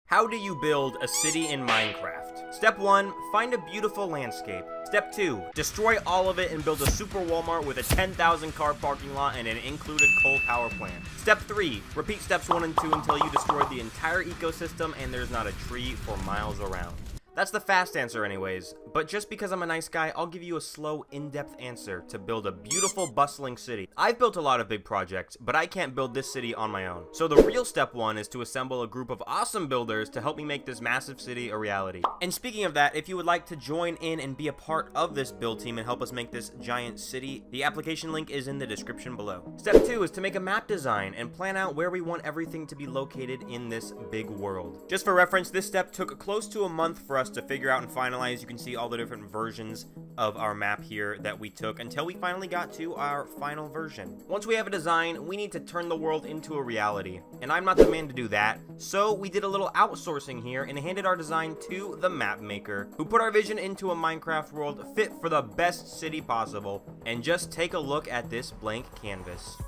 How do you build a city in Minecraft? Step 1, find a beautiful landscape. Step 2, destroy all of it and build a super Walmart with a 10,000 car parking lot and an included coal power plant. Step 3, repeat steps 1 and 2 until you destroy the entire ecosystem and there's not a tree for miles around. That's the fast answer anyways, but just because I'm a nice guy, I'll give you a slow, in-depth answer to build a beautiful, bustling city. I've built a lot of big projects, but I can't build this city on my own. So the real step 1 is to assemble a group of awesome builders to help me make this massive city a reality. And speaking of that, if you would like to join in and be a part of this build team and help us make this giant city, the application link is in the description below. Step 2 is to make a map design and plan out where we want everything to be located in this big world. Just for reference, this step took close to a month for us to figure out and finalize. You can see all the different versions of our map here that we took until we finally got to our final version. Once we have a design, we need to turn the world into a reality, and I'm not the man to do that, so we did a little outsourcing here and handed our design to the map maker, who put our vision into a Minecraft world fit for the best city possible. And just take a look at this blank canvas.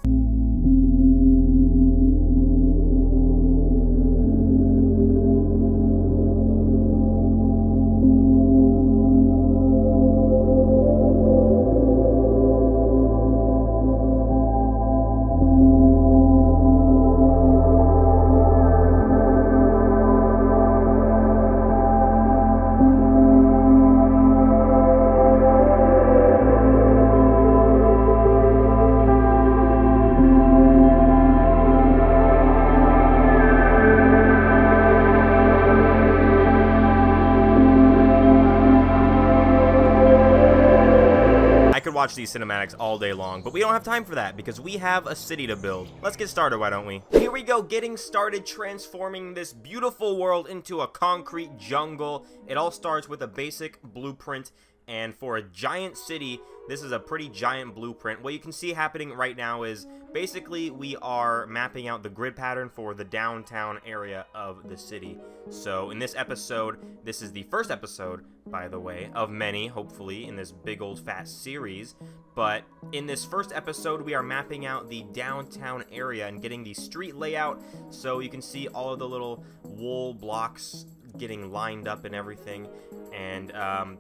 I could watch these cinematics all day long, but we don't have time for that because we have a city to build. Let's get started, why don't we? Here we go, getting started transforming this beautiful world into a concrete jungle. It all starts with a basic blueprint, and for a giant city, this is a pretty giant blueprint. What you can see happening right now is basically we are mapping out the grid pattern for the downtown area of the city. So in this episode, this is the first episode, by the way, of many, hopefully, in this big old fat series. But in this first episode, we are mapping out the downtown area and getting the street layout so you can see all of the little wool blocks getting lined up and everything. And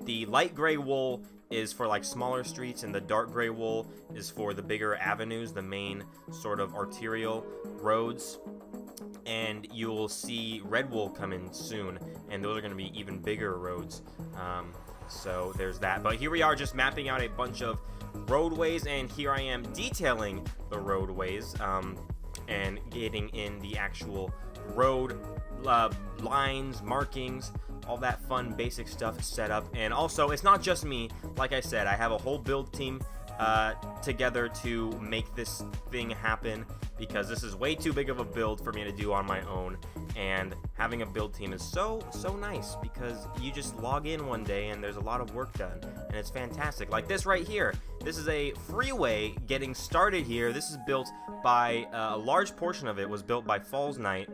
the light gray wool is for like smaller streets, and the dark gray wool is for the bigger avenues, the main sort of arterial roads. And you'll see red wool come in soon, and those are going to be even bigger roads. So there's that. But here we are just mapping out a bunch of roadways, and here I am detailing the roadways and getting in the actual road lines, markings, all that fun basic stuff set up. And also, it's not just me. Like I said, I have a whole build team together to make this thing happen, because this is way too big of a build for me to do on my own. And having a build team is so nice, because you just log in one day and there's a lot of work done, and it's fantastic. Like this right here, this is a freeway getting started here. This is built by a large portion of it was built by Falls Knight,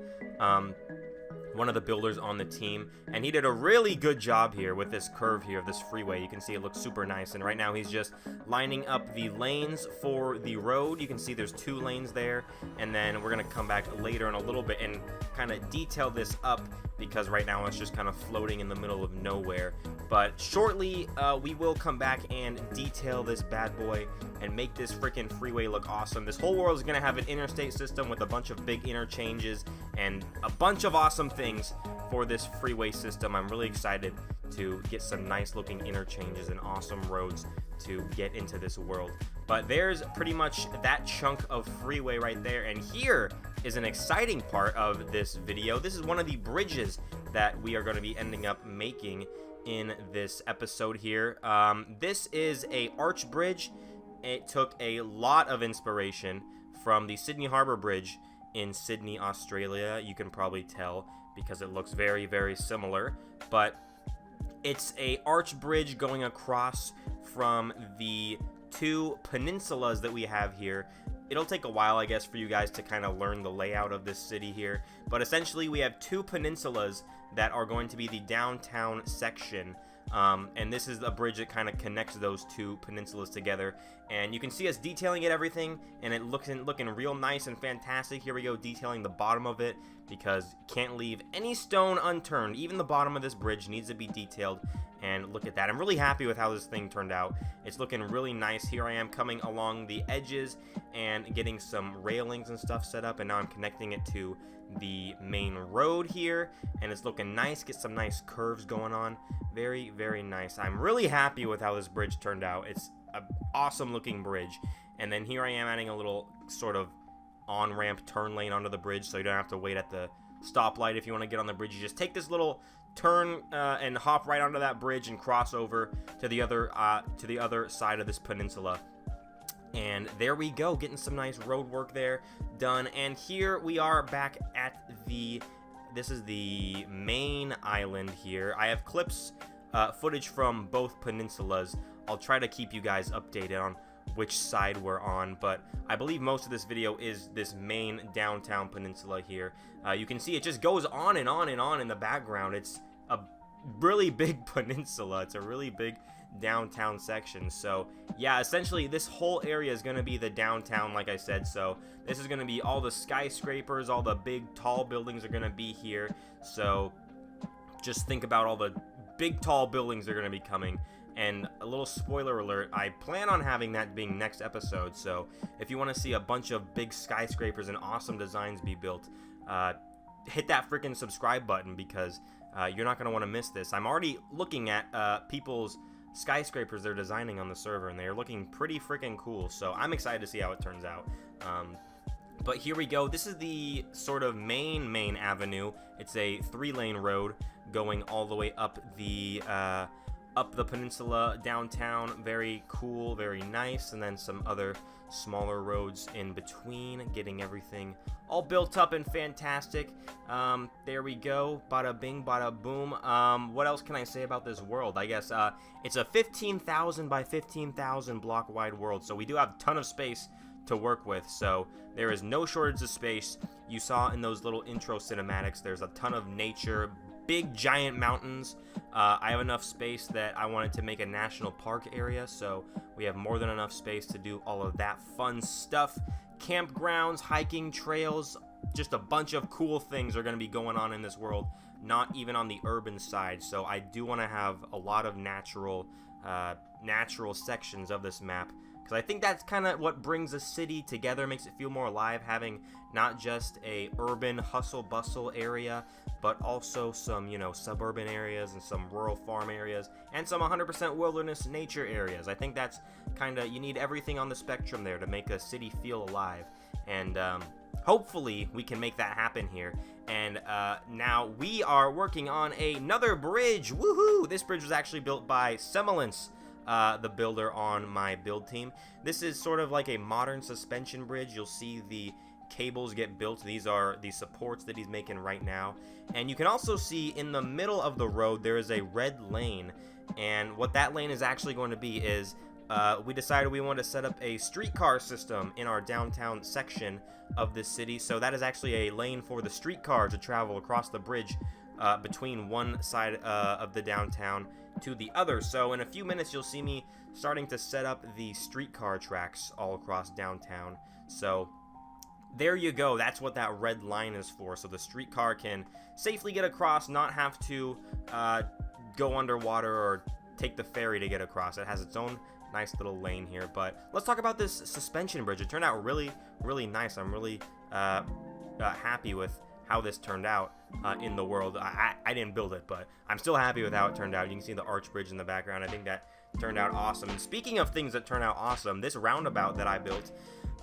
one of the builders on the team, and he did a really good job here with this curve here of this freeway. You can see it looks super nice, and right now he's just lining up the lanes for the road. You can see there's 2 lanes there, and then we're gonna come back later in a little bit and kind of detail this up, because right now it's just kind of floating in the middle of nowhere. But shortly we will come back and detail this bad boy and make this freaking freeway look awesome. This whole world is gonna have an interstate system with a bunch of big interchanges and a bunch of awesome things for this freeway system. I'm really excited to get some nice looking interchanges and awesome roads to get into this world. But there's pretty much that chunk of freeway right there, and here is an exciting part of this video. This is one of the bridges that we are going to be ending up making in this episode here. This is a arch bridge. It took a lot of inspiration from the Sydney Harbour Bridge in Sydney, Australia. You can probably tell because it looks very similar, but it's a arch bridge going across from the 2 peninsulas that we have here. It'll take a while, I guess, for you guys to kind of learn the layout of this city here, but essentially we have 2 peninsulas that are going to be the downtown section. And this is a bridge that kind of connects those 2 peninsulas together, and you can see us detailing it, everything, and it looking real nice and fantastic. Here we go, detailing the bottom of it, because can't leave any stone unturned. Even the bottom of this bridge needs to be detailed, and look at that. I'm really happy with how this thing turned out. It's looking really nice. Here I am coming along the edges and getting some railings and stuff set up, and now I'm connecting it to the main road here, and it's looking nice. Get some nice curves going on. Very, very nice. I'm really happy with how this bridge turned out. It's an awesome looking bridge. And then here I am adding a little sort of on-ramp turn lane onto the bridge, so you don't have to wait at the stoplight. If you want to get on the bridge, you just take this little turn and hop right onto that bridge and cross over to the other side of this peninsula. And there we go, getting some nice road work there done. And here we are back at this is the main island here. I have clips, footage from both peninsulas. I'll try to keep you guys updated on which side we're on, but I believe most of this video is this main downtown peninsula here. You can see it just goes on and on and on in the background. It's a really big peninsula. It's a really big downtown section. So yeah, essentially this whole area is going to be the downtown, like I said. So this is going to be all the skyscrapers, all the big tall buildings are going to be here. So just think about all the big tall buildings that are going to be coming. And a little spoiler alert, I plan on having that being next episode. So if you want to see a bunch of big skyscrapers and awesome designs be built, hit that freaking subscribe button, because you're not going to want to miss this. I'm already looking at people's skyscrapers they're designing on the server, and they're looking pretty freaking cool. So I'm excited to see how it turns out. But here we go. This is the sort of main avenue. It's a 3-lane road going all the way up the peninsula downtown. Very cool, very nice. And then some other smaller roads in between, getting everything all built up and fantastic. There we go. Bada bing, bada boom. What else can I say about this world? I guess it's a 15,000 by 15,000 block wide world, so we do have a ton of space to work with. So there is no shortage of space. You saw in those little intro cinematics, there's a ton of nature, big giant mountains. I have enough space that I wanted to make a national park area, so we have more than enough space to do all of that fun stuff. Campgrounds, hiking trails, just a bunch of cool things are going to be going on in this world, not even on the urban side. So I do want to have a lot of natural sections of this map, because I think that's kind of what brings a city together, makes it feel more alive, having not just a urban hustle bustle area, but also some, you know, suburban areas and some rural farm areas and some 100% wilderness nature areas. I think that's kind of, you need everything on the spectrum there to make a city feel alive. And hopefully we can make that happen here. And now we are working on another bridge. Woohoo! This bridge was actually built by Semblance, the builder on my build team. This is sort of like a modern suspension bridge. You'll see the cables get built. These are the supports that he's making right now. And you can also see in the middle of the road there is a red lane, and what that lane is actually going to be is we decided we wanted to set up a streetcar system in our downtown section of the city. So that is actually a lane for the streetcar to travel across the bridge between one side of the downtown to the other. So in a few minutes you'll see me starting to set up the streetcar tracks all across downtown. So there you go. That's what that red line is for. So the streetcar can safely get across, not have to go underwater or take the ferry to get across. It has its own nice little lane here. But let's talk about this suspension bridge. It turned out really, really nice. I'm really happy with how this turned out in the world. I didn't build it, but I'm still happy with how it turned out. You can see the arch bridge in the background. I think that turned out awesome. And speaking of things that turn out awesome, this roundabout that I built,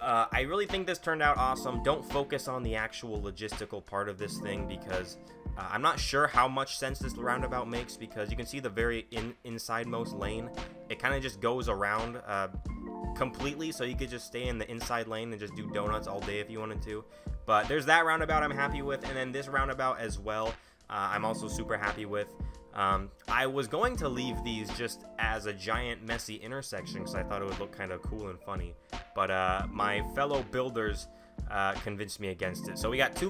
I really think this turned out awesome. Don't focus on the actual logistical part of this thing, because I'm not sure how much sense this roundabout makes, because you can see the very inside-most lane. It kind of just goes around completely, so you could just stay in the inside lane and just do donuts all day if you wanted to. But there's that roundabout I'm happy with, and then this roundabout as well, I'm also super happy with. I was going to leave these just as a giant messy intersection because I thought it would look kind of cool and funny, but my fellow builders convinced me against it. So we got two